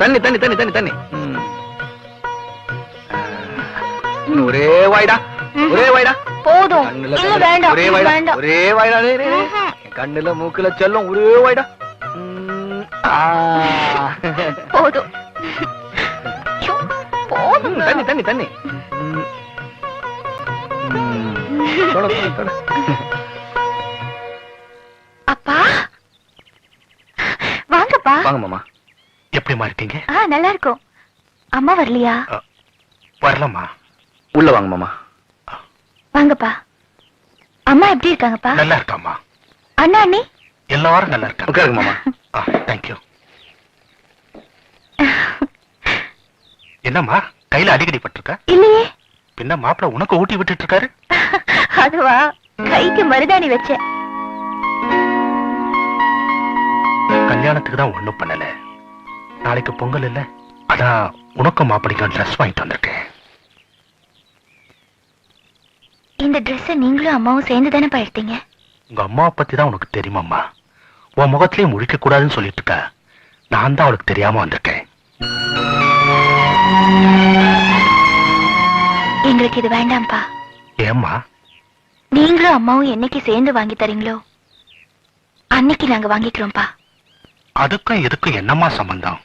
தண்ணி தண்ணி தண்ணி தண்ணி தண்ணி. ஒரே வாய்டா, ஒரே வாய்டா. போதும். இல்ல வேண்டாம். ஒரே வாய்டா, வேண்டாம். ஒரே வாய்டா. கண்ணுல மூக்குல செல்லும் ஒரே வாய்டா. போதும். போதும். தண்ணி தண்ணி தண்ணி. அப்பா வாங்கப்பா. வாங்க மாமா. எப்படிமா இருக்கீங்க? நல்லா இருக்கும். அம்மா வரலையா? வரலம்மா. உள்ள வாங்க மாமா. வாங்கப்பா. அம்மா எப்படி இருக்காங்கப்பா? நல்லா இருக்காம்மா. அண்ணா அண்ணி எல்லாரும் நல்லா இருக்காங்க. உட்காருங்க மாமா. தேங்க்யூ. என்னம்மா கையில அடிக்கடி பட்டிருக்க? இல்லையே. பின்ன மாப்பிள உனக்கு ஊட்டி விட்டுட்டு இருக்காரு? அதுவா, கைக்கு மருதாணி வச்சேன். கல்யாணத்துக்கு தான் ஒண்ணும் பண்ணல. நாளைக்கு பொங்கல் இல்ல, அதான் உனக்கும் மாப்பிளைக்கும் ட்ரெஸ் வாங்கிட்டு வந்திருக்கேன். இந்த ட்ரெஸ் நீங்களும் அம்மாவும் சேர்ந்து தானே எடுத்தீங்க? உங்க அம்மாவை பத்தி தான் உனக்கு தெரியுமாம்மா? உன் முகத்திலேயே முழிக்க கூடாதுன்னு சொல்லிட்டு இருக்கா. நான் தான் அவளுக்கு தெரியாம வந்திருக்கேன். எங்களுக்கு இது வேண்டாம்ப்பா. ஏம்மா? நீங்களும் அம்மாவும் என்னைக்கு சேர்ந்து வாங்கி தரீங்களோ அன்னைக்கு நாங்க வாங்கிக்கிறோம்ப்பா. அதுக்கும் இதுக்கும் என்னம்மா சம்பந்தம்?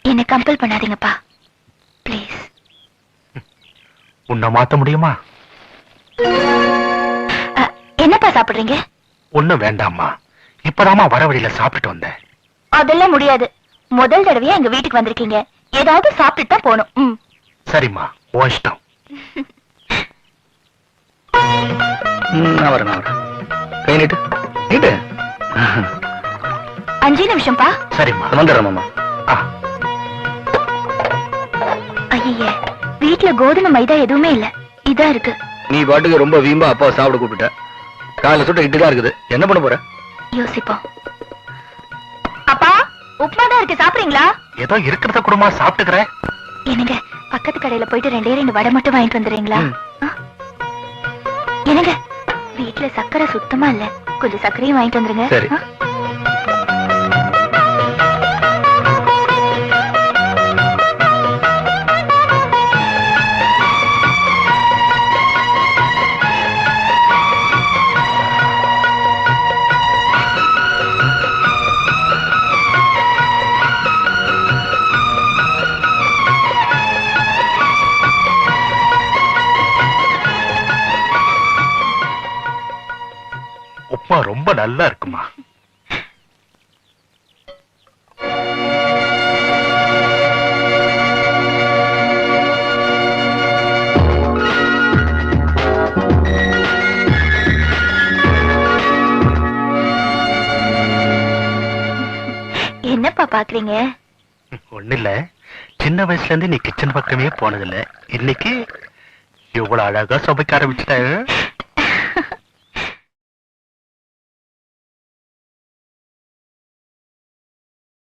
என்ன கம்பல் பண்ணாதீங்கப்பா ப்ளீஸ். உன்னை மாத்த முடியுமா? என்னப்பா சாப்பிடுறீங்க? ஒண்ணும் வேண்டாம்மா. இப்பதாம்மா வர வழியில சாப்பிட்டுட்டு வந்தேன். அதெல்லாம் முடியாது. முதல் தடவையா எங்க வீட்டுக்கு வந்திருக்கீங்க. ஏதாவது சாப்பிட்டு தான் போகணும். சரிம்மா, ஓ இஷ்டம். நான் வரேன். கை நீட்டு நீட்டு. 5 நிமிஷம்ப்பா. சரிம்மா, வந்துடுறேன் மாமா. ஐயே, வீட்டுல கோதுமை மைதா எதுவுமே இல்ல. இதான் இருக்கு. நீ பாட்டுக்கு ரொம்ப வீம்பா அப்பாவை சாப்பிட கூப்பிட்ட. காலைல சுட்ட இட்டு தான் இருக்குது. என்ன பண்ண போற? யோசிப்போம். அப்பா, உப்புமா தான் இருக்கு, சாப்பிடுறீங்களா? ஏதோ இருக்கிறத குடுமா சாப்பிட்டுக்கிறேன். என்னங்க, பக்கத்து கடையில போயிட்டு 2 வடை மட்டும் வாங்கிட்டு வந்துடுறீங்களா? என்னங்க, வீட்டுல சக்கரை சுத்தமா இல்ல. கொஞ்சம் சர்க்கரையும் வாங்கிட்டு வந்துருங்க. சரி. உப்புமா ரொம்ப நல்லா இருக்குமா. என்னப்பா பாக்குறீங்க? ஒண்ணு இல்ல, சின்ன வயசுல இருந்து நீ கிச்சன் பக்கமே போனதில்ல. இன்னைக்கு இவ்வளவு அழகா சமைக்க ஆரம்பிச்சுட்ட.